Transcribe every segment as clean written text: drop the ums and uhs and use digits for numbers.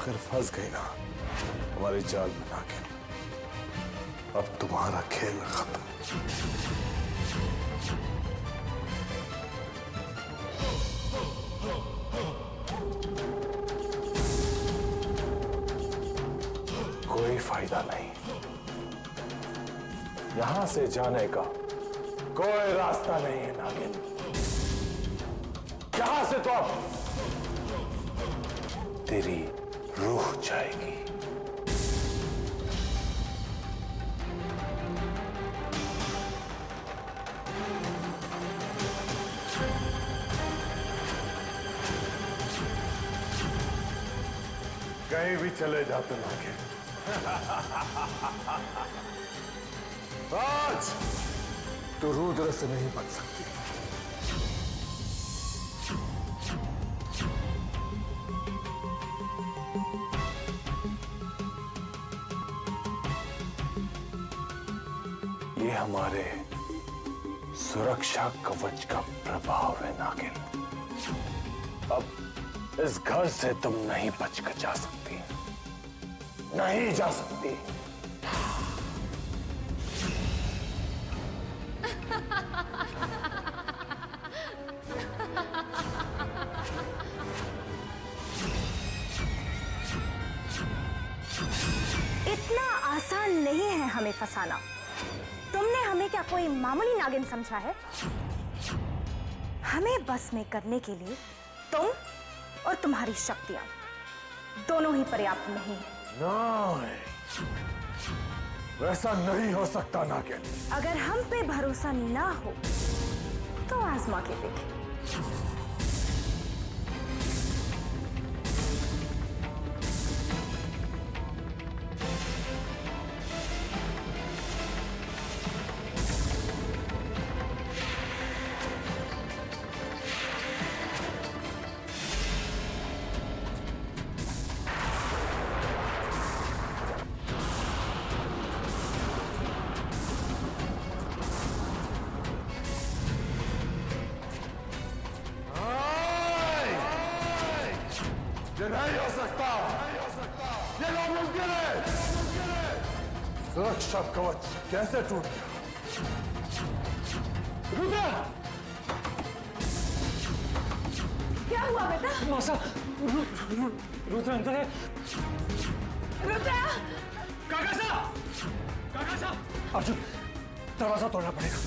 अगर फंस गई ना हमारी जाल में नागिन, अब तुम्हारा खेल खत्म। कोई फायदा नहीं, यहां से जाने का कोई रास्ता नहीं है नागिन। यहां से तो अब तेरी रूह जाएगी। कहीं भी चले जाते नागिन, आज तू रुद्र से नहीं बच सकती। ये हमारे सुरक्षा कवच का प्रभाव है नागिन। अब इस घर से तुम नहीं बच कर जा सकती, नहीं जा सकती। इतना आसान नहीं है हमें फंसाना। तुमने हमें क्या कोई मामूली नागिन समझा है? हमें बस में करने के लिए तुम और तुम्हारी शक्तियां दोनों ही पर्याप्त नहीं है। नहीं, वैसा नहीं हो सकता नागिन। अगर हम पे भरोसा ना हो तो आजमा के देखें। ये नहीं हो सकता, ये नामुमकिन है। सुरक्षा कवच कैसे टूट गया? रुद्र! क्या हुआ बेटा? मौसा, रुद्र अंदर है। रुद्र! काका साहब, काका साहब, अर्जुन, दरवाजा तोड़ना पड़ेगा।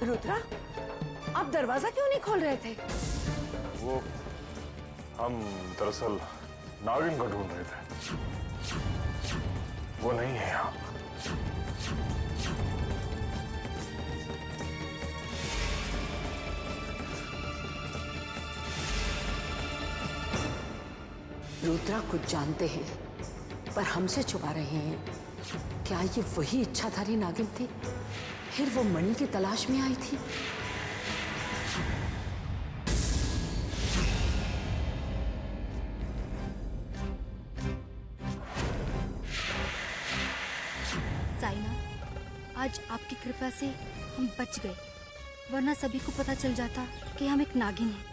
रुद्रा, आप दरवाजा क्यों नहीं खोल रहे थे? वो हम दरअसल नागिन को ढूंढ रहे थे, वो नहीं है यहाँ। रुद्रा कुछ जानते हैं पर हमसे छुपा रहे हैं। क्या ये वही इच्छाधारी नागिन थी? फिर वो मणि की तलाश में आई थी। साइना, आज आपकी कृपा से हम बच गए, वरना सभी को पता चल जाता कि हम एक नागिन हैं।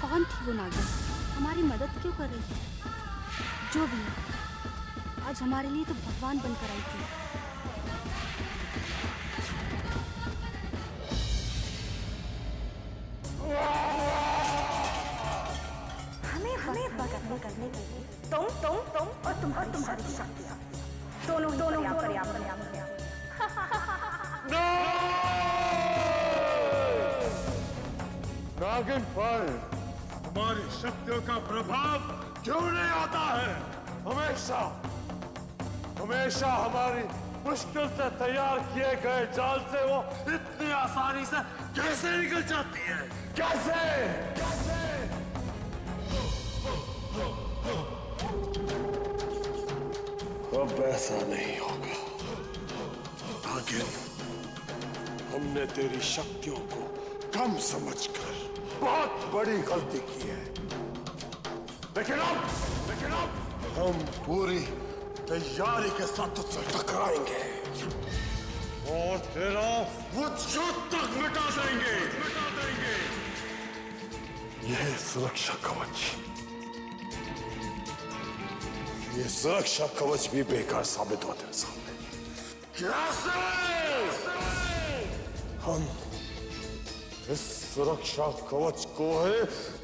कौन थी वो नागिन? हमारी मदद क्यों कर रही थी? जो भी है, आज हमारे लिए तो भगवान बनकर आई थी। हमें बस करने के लिए तुम और तुम्हारी शक्तियाँ दोनों पर्याप्त। नागिन पर हमारी शक्तियों का प्रभाव क्यों नहीं आता है? हमेशा हमेशा हमारी मुश्किल से तैयार किए गए जाल से वो इतनी आसानी से कैसे निकल जाती है? कैसे? अब ऐसा नहीं होगा नागिन। हमने तेरी शक्तियों को कम समझकर बहुत बड़ी गलती की है, लेकिन अब हम पूरी तैयारी के साथ तुझसे टकराएंगे और तेरा वजूद तक मिटा देंगे। यह सुरक्षा कवच, ये सुरक्षा कवच भी बेकार साबित हुआ तेरे सामने। कैसे हम इस सुरक्षा कवच को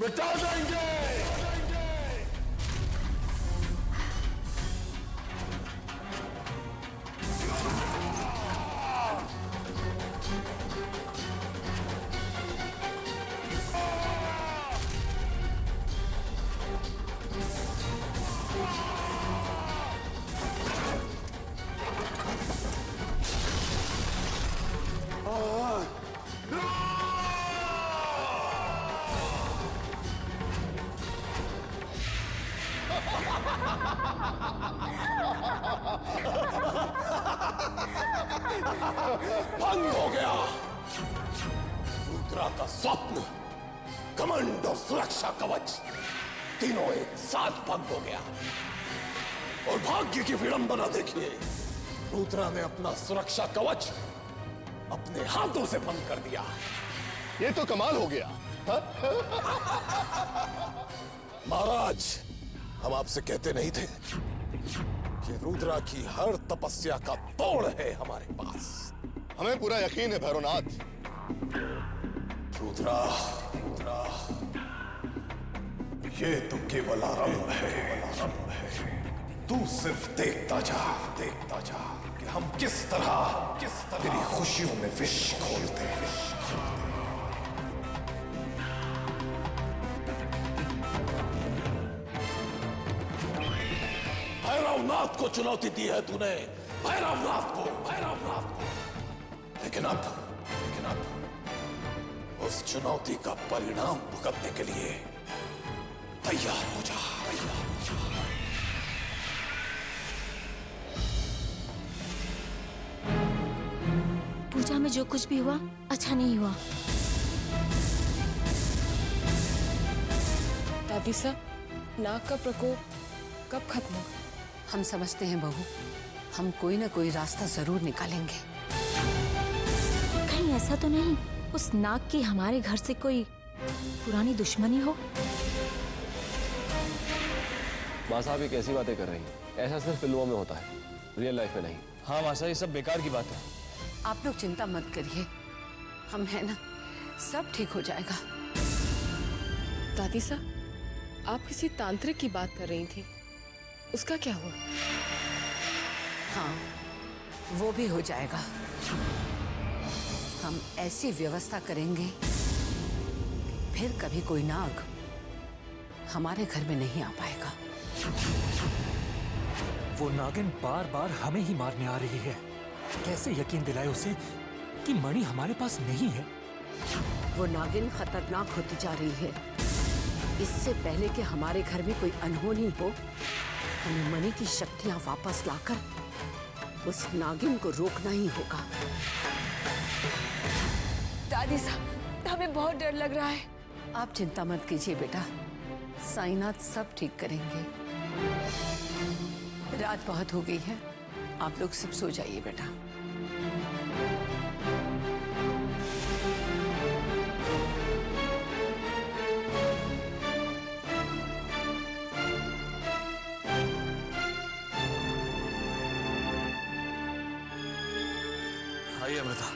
मिटा देंगे? भंग हो गया रुद्रा का स्वप्न, कमांड और सुरक्षा कवच तीनों एक साथ भंग हो गया। और भाग्य की विडंबना देखिए, रुद्रा ने अपना सुरक्षा कवच अपने हाथों से भंग कर दिया। ये तो कमाल हो गया। महाराज, हम आपसे कहते नहीं थे कि रुद्रा की हर तपस्या का तोड़ है हमारे पास। हमें पूरा यकीन है भैरवनाथ। रुद्रा, ये तो केवल आरंभ है। तू सिर्फ देखता जा कि हम किस तरह तेरी खुशियों में विष घोलते हैं। भैरवनाथ को चुनौती दी है तूने, भैरवनाथ को। लेकिन अब उस चुनौती का परिणाम भुगतने के लिए तैयार हो जा। पूजा में जो कुछ भी हुआ अच्छा नहीं हुआ। दादी साहब, नाग का प्रकोप कब खत्म होगा? हम समझते हैं बहू, हम कोई ना कोई रास्ता जरूर निकालेंगे। कहीं ऐसा तो नहीं उस नाग की हमारे घर से कोई पुरानी दुश्मनी हो? माँ साहब ये कैसी बातें कर रही हैं? ऐसा सिर्फ फिल्मों में होता है, रियल लाइफ में नहीं। हाँ मासा, ये सब बेकार की बात है। आप लोग चिंता मत करिए, हम है ना, सब ठीक हो जाएगा। दादी साहब, आप किसी तांत्रिक की बात कर रही थी, उसका क्या हुआ? हाँ, वो भी हो जाएगा। हम ऐसी व्यवस्था करेंगे कि फिर कभी कोई नाग हमारे घर में नहीं आ पाएगा। वो नागिन बार बार हमें ही मारने आ रही है। कैसे यकीन दिलाए उसे कि मणि हमारे पास नहीं है? वो नागिन खतरनाक होती जा रही है। इससे पहले कि हमारे घर में कोई अनहोनी हो, हमें मणि की शक्तियां वापस लाकर उस नागिन को रोकना ही होगा। दादी साहब, हमें बहुत डर लग रहा है। आप चिंता मत कीजिए बेटा, साईनाथ सब ठीक करेंगे। रात बहुत हो गई है, आप लोग सब सो जाइए बेटा। आइए अमृता।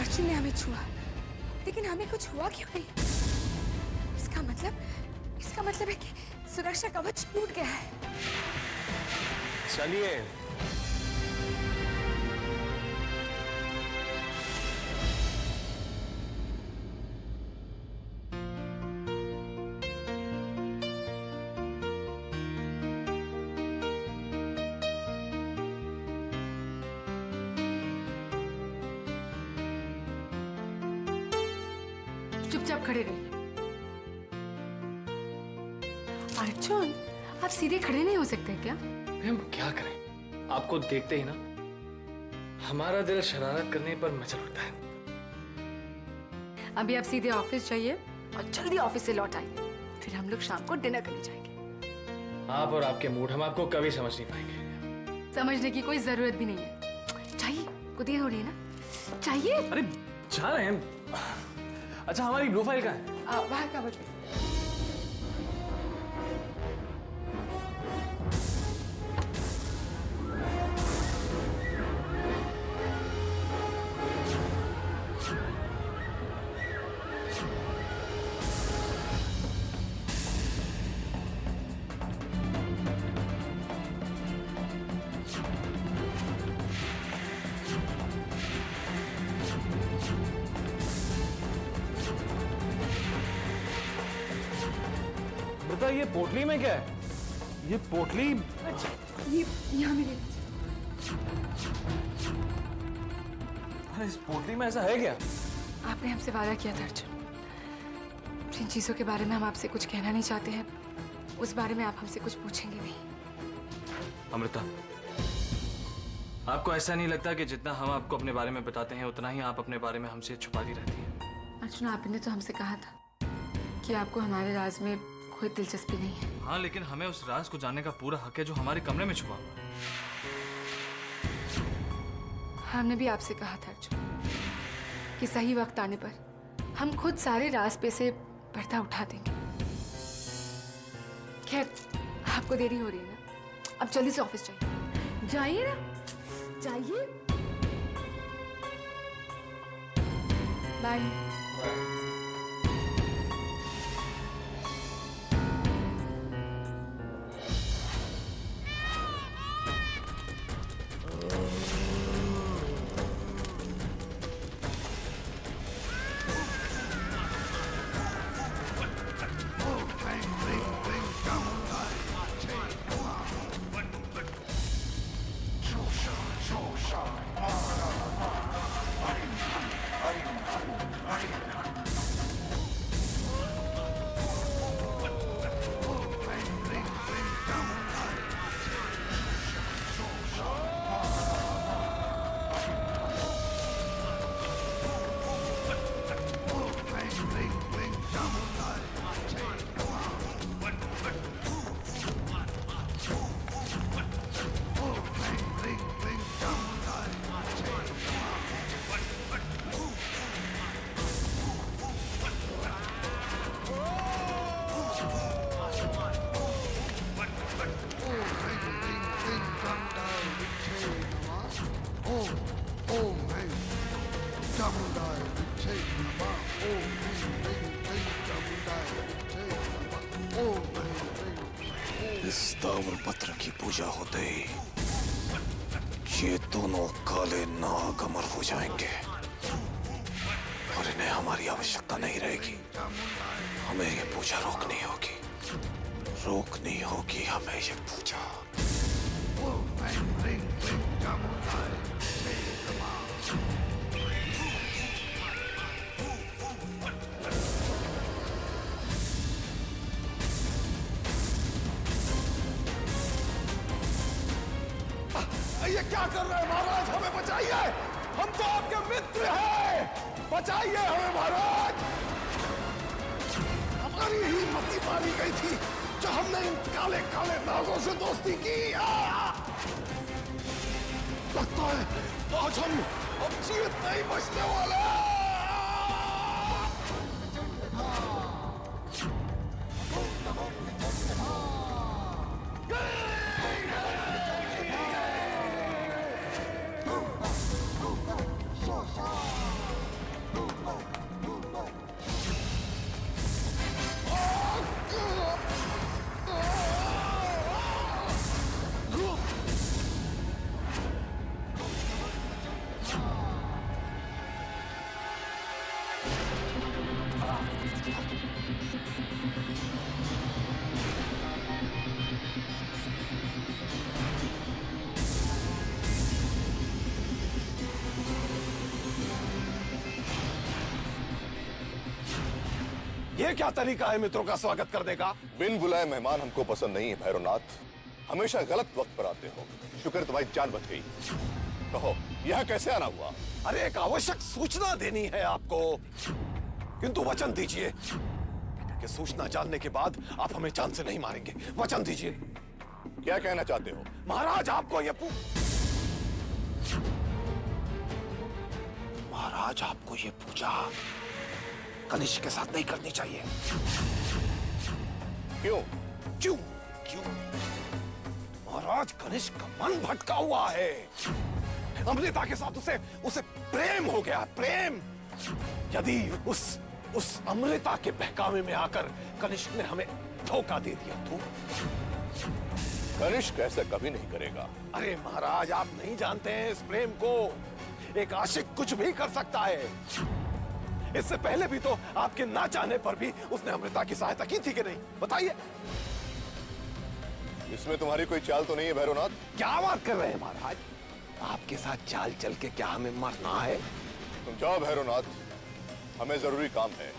अर्जुन ने हमें छुआ, लेकिन हमें कुछ हुआ क्यों नहीं? इसका मतलब है कि सुरक्षा कवच टूट गया है। चलिए। चुपचाप खड़े रहिए। अर्जुन, आप सीधे खड़े नहीं हो सकते क्या? हम क्या करें? आपको देखते ही ना हमारा दिल शरारत करने पर मचल उठता है। अभी आप सीधे ऑफिस जाइए और जल्दी ऑफिस से लौट आइए, फिर हम लोग शाम को डिनर करने जाएंगे। आप और आपके मूड हम आपको कभी समझ नहीं पाएंगे। समझने की कोई जरूरत भी नहीं है। चाहिए को देर हो रही है ना? चाहिए। अरे जा रहे हैं। अच्छा हमारी ब्लू फाइल कहाँ है? बाहर कबर्ड में। बता ये पोटली में क्या है? ये पोटली ये यहाँ मिले। अरे इस पोटली में ऐसा है क्या? आपने हमसे वादा किया था अर्जुन, जिन चीजों के बारे में हम आपसे कुछ कहना नहीं चाहते हैं उस बारे में आप हमसे कुछ पूछेंगे नहीं। अमृता, आपको ऐसा नहीं लगता कि जितना हम आपको अपने बारे में बताते हैं उतना ही आप अपने बारे में हमसे छुपाती रहती हैं? अर्जुन, आपने तो हमसे कहा था कि आपको हमारे राज में कोई दिलचस्पी नहीं है। हाँ, लेकिन हमें उस राज को जानने का पूरा हक है जो हमारे कमरे में छुपा हुआ है। हमने भी आपसे कहा था अर्जुन कि सही वक्त आने पर हम खुद सारे रास्ते से पर्दा उठा देंगे। खैर, आपको देरी हो रही है ना, अब जल्दी से ऑफिस जाइए। जाइए ना, जाइए। बाय। इस दावर पत्र की पूजा होते ही ये दोनों काले नाग अमर हो जाएंगे और इन्हें हमारी आवश्यकता नहीं रहेगी। हमें ये पूजा रोकनी होगी हमें ये पूजा। ये क्या कर रहे हैं महाराज? हमें बचाइए, हम तो आपके मित्र हैं, बचाइए हमें महाराज। हमारी ही मती मारी गई थी जो हमने इन काले काले नागों से दोस्ती की। लगता है आज हम अब जीवित नहीं बचने वाले। ये क्या तरीका है मित्रों का स्वागत करने का? बिन बुलाए मेहमान हमको पसंद नहीं है भैरवनाथ। हमेशा गलत वक्त पर आते हो। शुक्र है तुम्हारी जान बच गई। कहो यहाँ कैसे आना हुआ? अरे एक आवश्यक सूचना देनी है आपको, किंतु वचन दीजिए कि सूचना जानने के बाद आप हमें जान से नहीं मारेंगे। वचन दीजिए। क्या कहना चाहते हो? महाराज आपको ये महाराज आपको ये पूजा कनिष्क के साथ नहीं करनी चाहिए। क्यों? क्यों? क्यों? महाराज कनिष्क का मन भटका हुआ है। अमृता के साथ उसे प्रेम हो गया, प्रेम। यदि उस अमृता के बहकावे में आकर कनिष्क ने हमें धोखा दे दिया तो? कनिष्क ऐसा कभी नहीं करेगा। अरे महाराज आप नहीं जानते हैं इस प्रेम को। एक आशिक कुछ भी कर सकता है। इससे पहले भी तो आपके ना चाहने पर भी उसने अमृता की सहायता की थी कि नहीं? बताइए। इसमें तुम्हारी कोई चाल तो नहीं है भैरवनाथ? क्या बात कर रहे हैं महाराज? आपके साथ चाल चल के क्या हमें मरना है? तुम जाओ भैरवनाथ, हमें जरूरी काम है।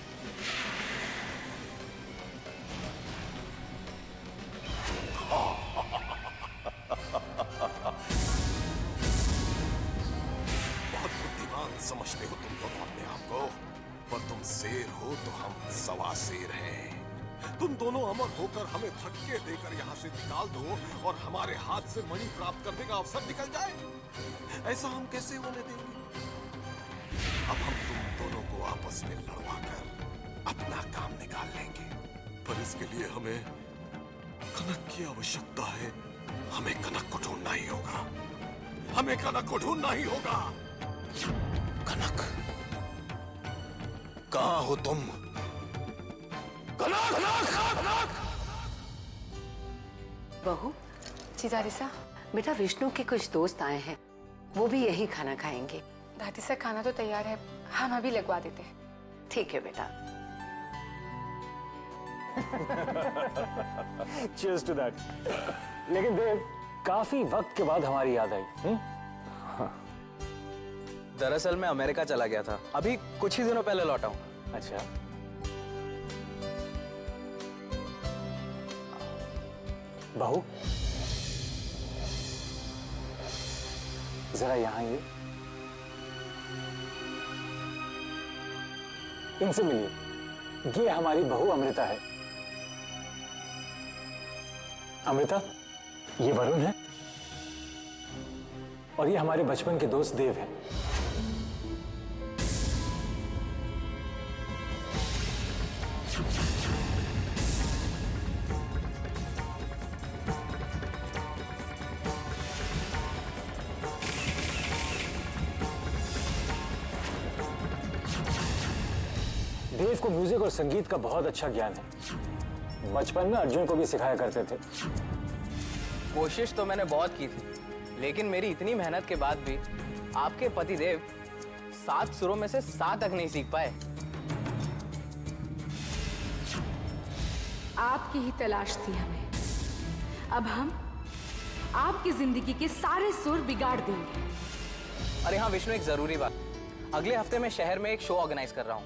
बहुत बुद्धिमान समझते हो तुम दोनों अपने आप को, पर तुम शेर हो तो हम सवा शेर हैं। तुम दोनों अमर होकर हमें धक्के देकर यहाँ से निकाल दो और हमारे हाथ से मणि प्राप्त करने का अवसर निकल जाए। ऐसा हम कैसे होने देंगे? अब हम तुम दोनों को आपस में लड़वा कर अपना काम निकाल लेंगे, पर इसके लिए हमें कनक की आवश्यकता है। हमें कनक को ढूंढना ही होगा। हमें कनक को ढूंढना ही होगा। कनक, कहां हो तुम? कनक, कनक, कनक! बहू, जी दादीसा। बेटा विष्णु के कुछ दोस्त आए हैं, वो भी यही खाना खाएंगे। दादीसा खाना तो तैयार है, हम अभी लगवा देते हैं। ठीक है बेटा। Cheers to that. लेकिन देव, काफी वक्त के बाद हमारी याद आई। दरअसल मैं अमेरिका चला गया था, अभी कुछ ही दिनों पहले लौटा हूँ। अच्छा, बहू जरा यहाँ आइए, इनसे मिलिए। ये हमारी बहू अमृता है। अमृता, ये वरुण है और ये हमारे बचपन के दोस्त देव हैं। देव को म्यूजिक और संगीत का बहुत अच्छा ज्ञान है। बचपन में अर्जुन को भी सिखाया करते थे। कोशिश तो मैंने बहुत की थी, लेकिन मेरी इतनी मेहनत के बाद भी आपके पतिदेव 7 सुरों में से 7 तक नहीं सीख पाए। आपकी ही तलाश थी हमें। अब हम आपकी जिंदगी के सारे सुर बिगाड़ देंगे। अरे हाँ विष्णु, एक जरूरी बात, अगले हफ्ते मैं शहर में एक शो ऑर्गेनाइज कर रहा हूँ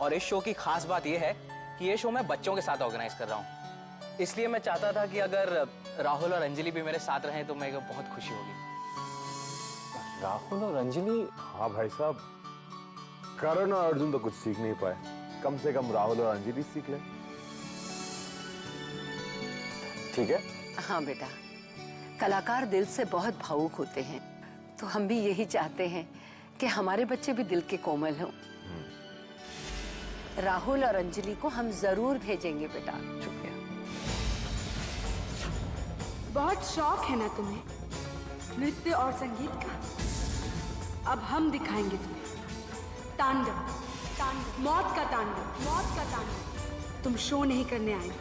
और इस शो की खास बात यह है कि ये शो मैं बच्चों के साथ ऑर्गेनाइज कर रहा हूँ। इसलिए मैं चाहता था कि अगर राहुल और अंजलि भी मेरे साथ रहें तो मेरे को बहुत खुशी होगी। राहुल और अंजलि? हाँ भाई साहब, करण और अर्जुन तो कुछ सीख नहीं पाए, कम से कम राहुल और अंजलि सीख ले। ठीक है। हाँ बेटा, कलाकार दिल से बहुत भावुक होते हैं, तो हम भी यही चाहते हैं कि हमारे बच्चे भी दिल के कोमल हों। राहुल और अंजलि को हम जरूर भेजेंगे बेटा। शुक्रिया। बहुत शौक है ना तुम्हें नृत्य और संगीत का? अब हम दिखाएंगे तुम्हें तांडव, तांडव, मौत का तांडव, मौत का तांडव। तुम शो नहीं करने आए,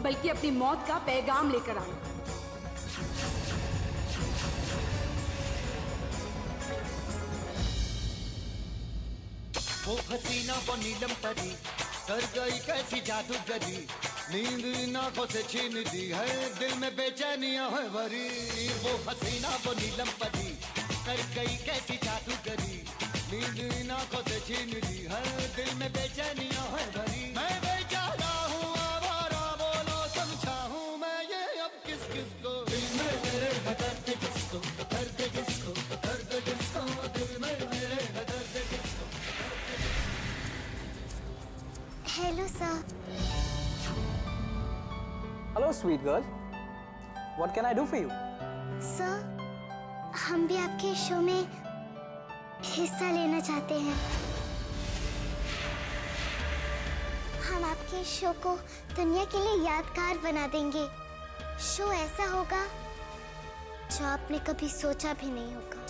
बल्कि अपनी मौत का पैगाम लेकर आए। वो हसीना वो नीलम परी कर गई कैसी जादूगरी, नींद इन आंखों से छीन दी है, दिल में बेचैनियां है भरी। वो हसीना वो नीलम परी कर गई कैसी जादूगरी, नींद आंखों से छीन ली है, दिल में बेचैनियां है भरी। मैं बेचारा हूँ आवारा, बोलो समझाऊं मैं ये अब किस किस को। दिल में मेरे है दर्द किसको, दर्द किसको, दर्द किसको, दिल में मेरे है दर्द किसको। Hello sir. Hello sweet girl, what can I do for you? Sir, हम भी आपके शो में हिस्सा लेना चाहते हैं। हम आपके शो को दुनिया के लिए यादगार बना देंगे। शो ऐसा होगा जो आपने कभी सोचा भी नहीं होगा।